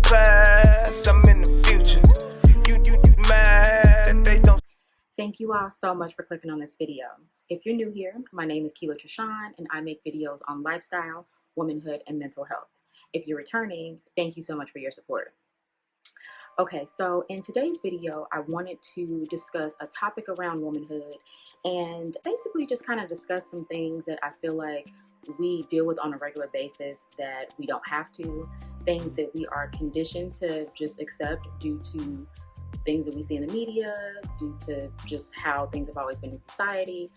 past, I'm in the future. You mad, they don't. Thank you all so much for clicking on this video. If you're new here, my name is Kela Trishaan, and I make videos on lifestyle, womanhood, and mental health. If you're returning, thank you so much for your support. Okay, so in today's video, I wanted to discuss a topic around womanhood and basically just kind of discuss some things that I feel like we deal with on a regular basis that we don't have to, things that we are conditioned to just accept due to things that we see in the media, due to just how things have always been in society.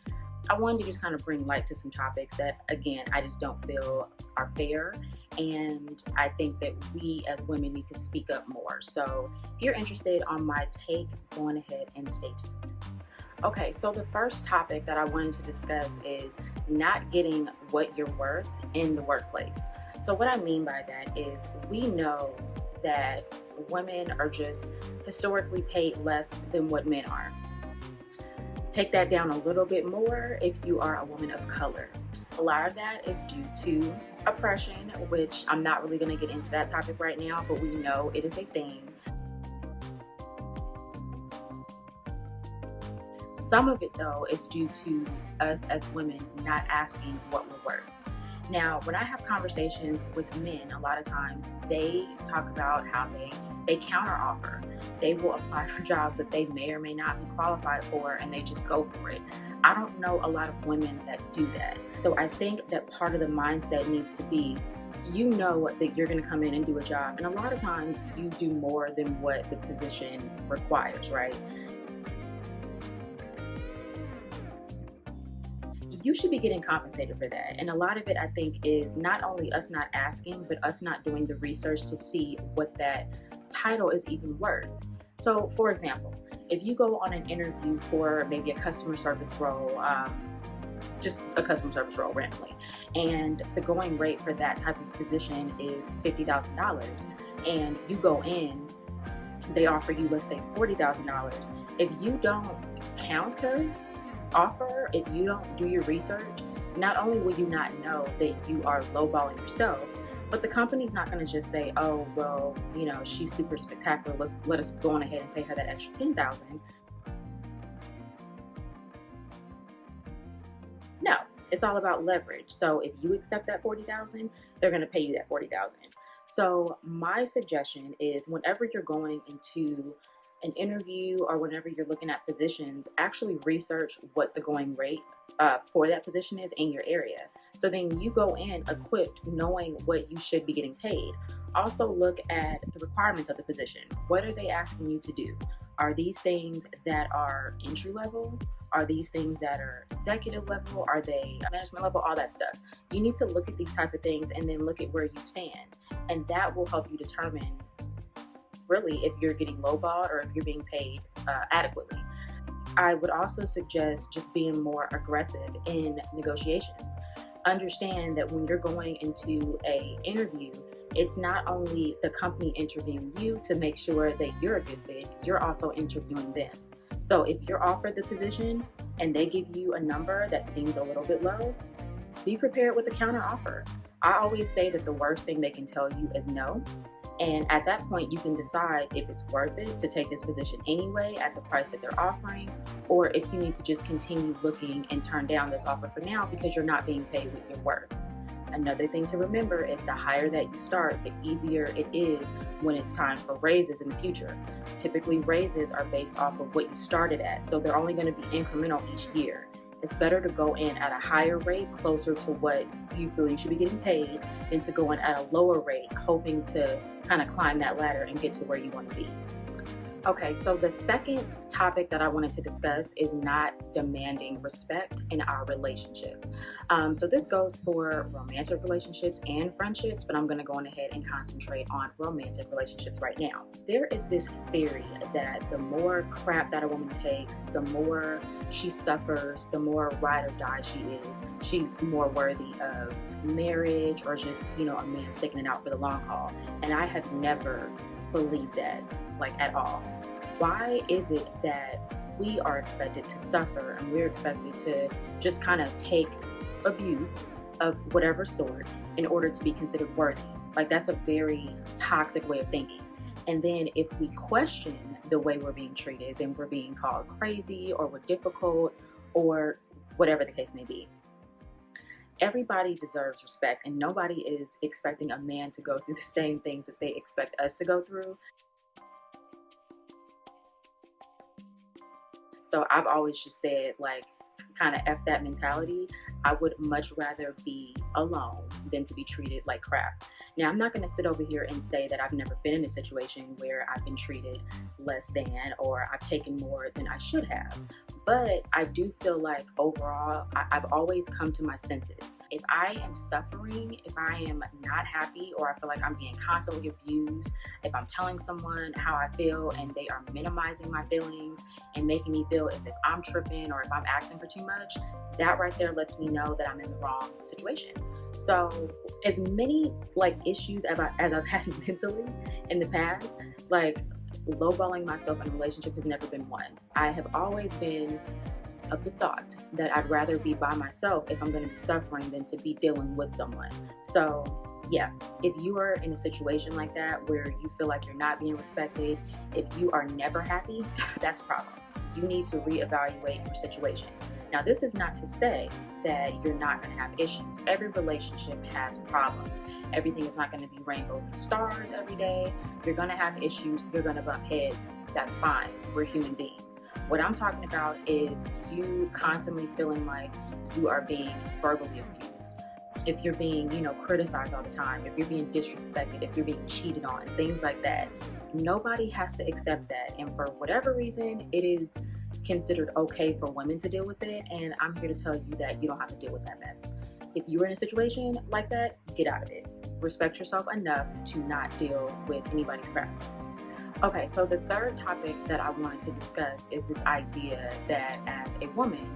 I wanted to just kind of bring light to some topics that, again, I just don't feel are fair. And I think that we as women need to speak up more. So if you're interested on my take, go on ahead and stay tuned. Okay, so the first topic that I wanted to discuss is not getting what you're worth in the workplace. So what I mean by that is we know that women are just historically paid less than what men are. Take that down a little bit more if you are a woman of color. A lot of that is due to oppression, which I'm not really going to get into that topic right now, but we know it is a thing. Some of it, though, is due to us as women not asking what we're worth. Now, when I have conversations with men, a lot of times they talk about how they counter offer. They will apply for jobs that they may or may not be qualified for, and they just go for it. I don't know a lot of women that do that. So I think that part of the mindset needs to be, you know that you're going to come in and do a job, and a lot of times you do more than what the position requires, right? You should be getting compensated for that. And a lot of it, I think, is not only us not asking, but us not doing the research to see what that title is even worth. So, for example, if you go on an interview for maybe a customer service role, just a customer service role randomly, and the going rate for that type of position is $50,000, and you go in, they offer you, let's say, $40,000. If you don't counter offer, if you don't do your research, not only will you not know that you are lowballing yourself, but the company's not going to just say, oh, well, you know, she's super spectacular, let us go on ahead and pay her that extra $10,000. No, it's all about leverage. So if you accept that $40,000, they're going to pay you that $40,000. So my suggestion is, whenever you're going into an interview or whenever you're looking at positions, actually research what the going rate for that position is in your area. So then you go in equipped knowing what you should be getting paid. Also look at the requirements of the position. What are they asking you to do? Are these things that are entry level? Are these things that are executive level? Are they management level? All that stuff. You need to look at these type of things and then look at where you stand. And that will help you determine really if you're getting lowballed or if you're being paid adequately. I would also suggest just being more aggressive in negotiations. Understand that when you're going into an interview, it's not only the company interviewing you to make sure that you're a good fit, you're also interviewing them. So if you're offered the position and they give you a number that seems a little bit low, be prepared with a counter offer. I always say that the worst thing they can tell you is no. And at that point, you can decide if it's worth it to take this position anyway at the price that they're offering, or if you need to just continue looking and turn down this offer for now because you're not being paid what you're worth. Another thing to remember is the higher that you start, the easier it is when it's time for raises in the future. Typically, raises are based off of what you started at, so they're only going to be incremental each year. It's better to go in at a higher rate, closer to what you feel you should be getting paid, than to go in at a lower rate, hoping to kind of climb that ladder and get to where you want to be. Okay, so the second topic that I wanted to discuss is not demanding respect in our relationships. So this goes for romantic relationships and friendships, but I'm going to go on ahead and concentrate on romantic relationships right now. There is this theory that the more crap that a woman takes, the more she suffers, the more ride or die she is, she's more worthy of marriage or just, you know, a man sticking it out for the long haul. And I have never believed that, like, at all. Why is it that we are expected to suffer and we're expected to just kind of take abuse of whatever sort in order to be considered worthy? Like, that's a very toxic way of thinking. And then if we question the way we're being treated, then we're being called crazy, or we're difficult, or whatever the case may be. Everybody deserves respect, and nobody is expecting a man to go through the same things that they expect us to go through. So I've always just said, like, kind of F that mentality. I would much rather be alone than to be treated like crap. Now, I'm not going to sit over here and say that I've never been in a situation where I've been treated less than, or I've taken more than I should have. But I do feel like overall, I've always come to my senses. If I am suffering, if I am not happy, or I feel like I'm being constantly abused, if I'm telling someone how I feel and they are minimizing my feelings and making me feel as if I'm tripping or if I'm asking for too much, that right there lets me know that I'm in the wrong situation. So as many like issues as I've had mentally in the past, like, lowballing myself in a relationship has never been one. I have always been of the thought that I'd rather be by myself if I'm going to be suffering than to be dealing with someone. So yeah, if you are in a situation like that where you feel like you're not being respected, if you are never happy, that's a problem. You need to reevaluate your situation. Now, this is not to say that you're not going to have issues. Every relationship has problems. Everything is not going to be rainbows and stars every day. You're going to have issues. You're going to bump heads. That's fine. We're human beings. What I'm talking about is you constantly feeling like you are being verbally abused. If you're being, criticized all the time, if you're being disrespected, if you're being cheated on, things like that. Nobody has to accept that. And for whatever reason, it is considered okay for women to deal with it. And I'm here to tell you that you don't have to deal with that mess. If you're in a situation like that, get out of it. Respect yourself enough to not deal with anybody's crap. Okay, so the third topic that I wanted to discuss is this idea that as a woman,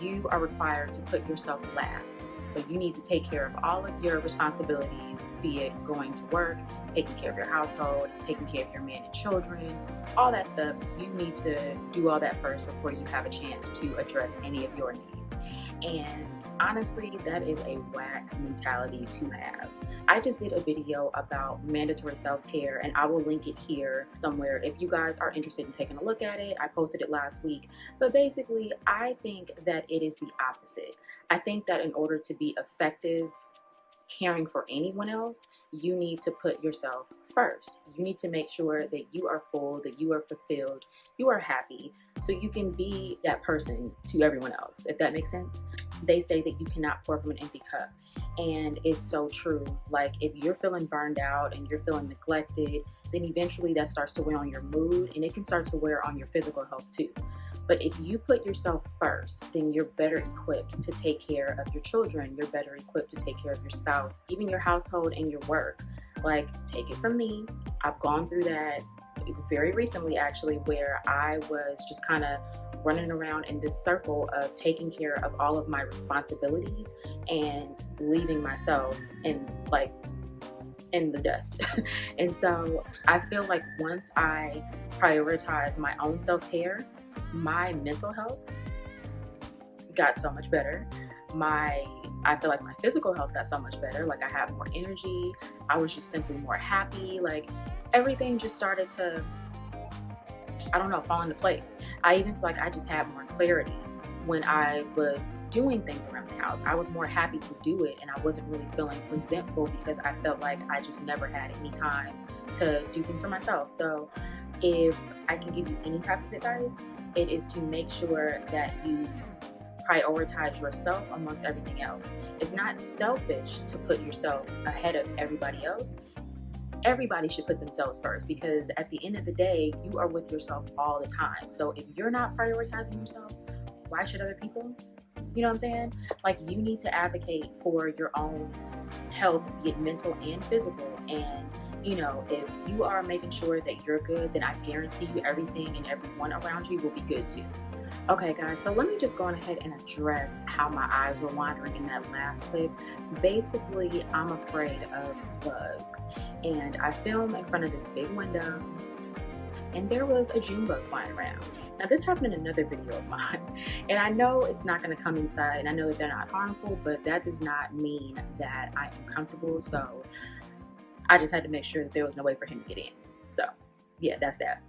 you are required to put yourself last. So you need to take care of all of your responsibilities, be it going to work, taking care of your household, taking care of your man and children, all that stuff. You need to do all that first before you have a chance to address any of your needs. And honestly, that is a whack mentality to have. I just did a video about mandatory self-care, and I will link it here somewhere if you guys are interested in taking a look at it. I posted it last week. But basically, I think that it is the opposite. I think that in order to be effective caring for anyone else, you need to put yourself first. You need to make sure that you are full, that you are fulfilled, you are happy, so you can be that person to everyone else, if that makes sense. They say that you cannot pour from an empty cup. And it's so true. Like, if you're feeling burned out and you're feeling neglected, then eventually that starts to wear on your mood, and it can start to wear on your physical health too. But if you put yourself first, then you're better equipped to take care of your children. You're better equipped to take care of your spouse, even your household and your work. Like, take it from me, I've gone through that very recently, actually, where I was just kind of running around in this circle of taking care of all of my responsibilities and leaving myself in the dust. And so I feel like once I prioritize my own self-care, my mental health got so much better. I feel like my physical health got so much better. Like, I have more energy. I was just simply more happy. Like, everything just started to, fall into place. I even feel like I just had more clarity when I was doing things around the house. I was more happy to do it, and I wasn't really feeling resentful because I felt like I just never had any time to do things for myself. So if I can give you any type of advice, it is to make sure that you prioritize yourself amongst everything else. It's not selfish to put yourself ahead of everybody else. Everybody should put themselves first, because at the end of the day, you are with yourself all the time. So if you're not prioritizing yourself, why should other people? You know what I'm saying? Like, you need to advocate for your own health, be it mental and physical. And if you are making sure that you're good, then I guarantee you everything and everyone around you will be good too. Okay, guys, so let me just go ahead and address how my eyes were wandering in that last clip. Basically, I'm afraid of bugs, and I film in front of this big window, and there was a June bug flying around. Now, this happened in another video of mine, and I know it's not going to come inside, and I know that they're not harmful, but that does not mean that I am comfortable. So I just had to make sure that there was no way for him to get in. So yeah, that's that.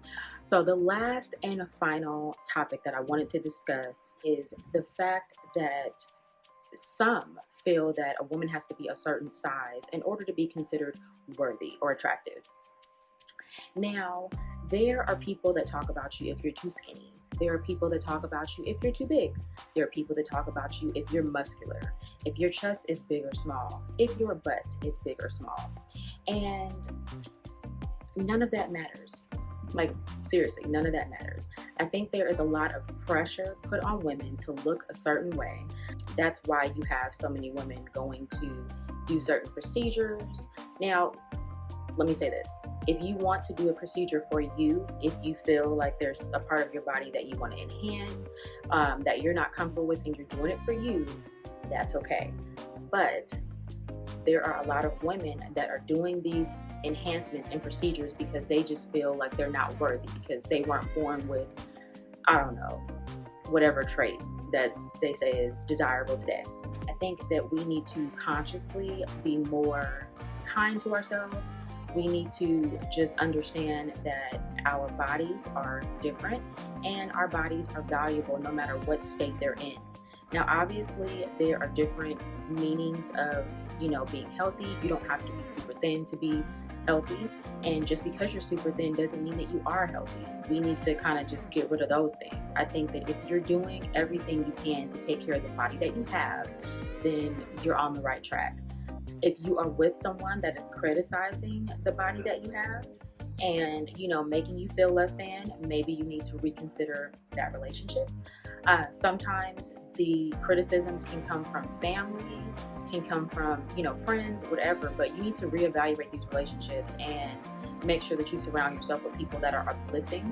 So the last and final topic that I wanted to discuss is the fact that some feel that a woman has to be a certain size in order to be considered worthy or attractive. Now, there are people that talk about you if you're too skinny. There are people that talk about you if you're too big. There are people that talk about you if you're muscular, if your chest is big or small, if your butt is big or small. And none of that matters. Like, seriously, none of that matters. I think there is a lot of pressure put on women to look a certain way. That's why you have so many women going to do certain procedures. Now, let me say this. If you want to do a procedure for you, if you feel like there's a part of your body that you want to enhance, that you're not comfortable with and you're doing it for you, that's okay. But there are a lot of women that are doing these enhancements and procedures because they just feel like they're not worthy, because they weren't born with, I don't know, whatever trait that they say is desirable today. I think that we need to consciously be more kind to ourselves. We need to just understand that our bodies are different and our bodies are valuable no matter what state they're in. Now, obviously, there are different meanings of, being healthy. You don't have to be super thin to be healthy. And just because you're super thin doesn't mean that you are healthy. We need to kind of just get rid of those things. I think that if you're doing everything you can to take care of the body that you have, then you're on the right track. If you are with someone that is criticizing the body that you have and, making you feel less than, maybe you need to reconsider that relationship. Sometimes the criticisms can come from family, can come from, friends, whatever, but you need to reevaluate these relationships and make sure that you surround yourself with people that are uplifting.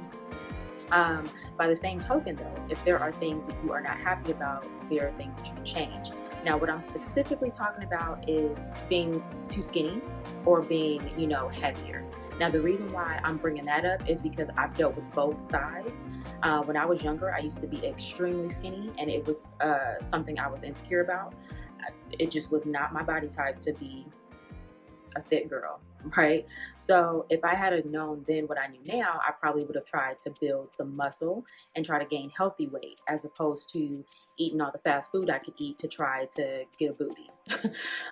By the same token, though, if there are things that you are not happy about, there are things that you can change. Now, what I'm specifically talking about is being too skinny or being, heavier. Now, the reason why I'm bringing that up is because I've dealt with both sides. When I was younger, I used to be extremely skinny, and it was something I was insecure about. It just was not my body type to be a thick girl, right? So if I had known then what I knew now, I probably would have tried to build some muscle and try to gain healthy weight, as opposed to eating all the fast food I could eat to try to get a booty.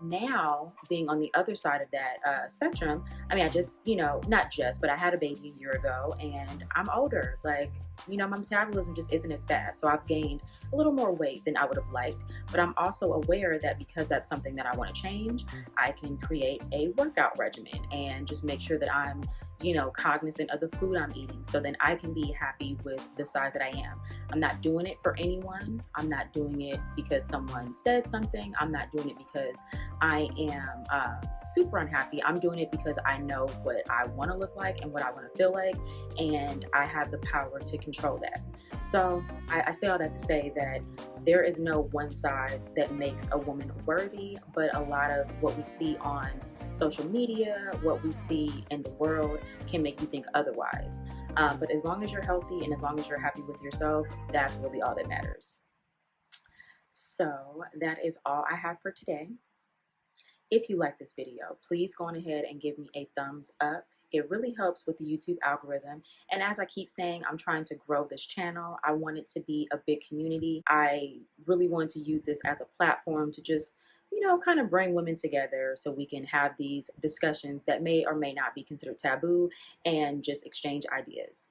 Now, being on the other side of that spectrum, I mean, I just, not just, but I had a baby a year ago and I'm older. Like, my metabolism just isn't as fast. So I've gained a little more weight than I would have liked. But I'm also aware that because that's something that I want to change, I can create a workout regimen and just make sure that I'm, cognizant of the food I'm eating, so then I can be happy with the size that I am. I'm not doing it for anyone. I'm not doing it because someone said something. I'm not doing it because I am super unhappy. I'm doing it because I know what I want to look like and what I want to feel like, and I have the power to control that. So I say all that to say that there is no one size that makes a woman worthy, but a lot of what we see on social media, what we see in the world can make you think otherwise. But as long as you're healthy and as long as you're happy with yourself, that's really all that matters. So that is all I have for today. If you like this video, please go on ahead and give me a thumbs up. It really helps with the YouTube algorithm. And as I keep saying, I'm trying to grow this channel. I want it to be a big community. I really want to use this as a platform to just, kind of bring women together so we can have these discussions that may or may not be considered taboo and just exchange ideas.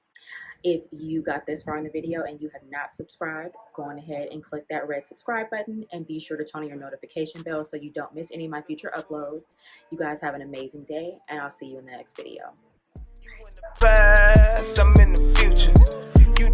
If you got this far in the video and you have not subscribed, go on ahead and click that red subscribe button and be sure to turn on your notification bell so you don't miss any of my future uploads. You guys have an amazing day, and I'll see you in the next video. You in the past, I'm in the future. You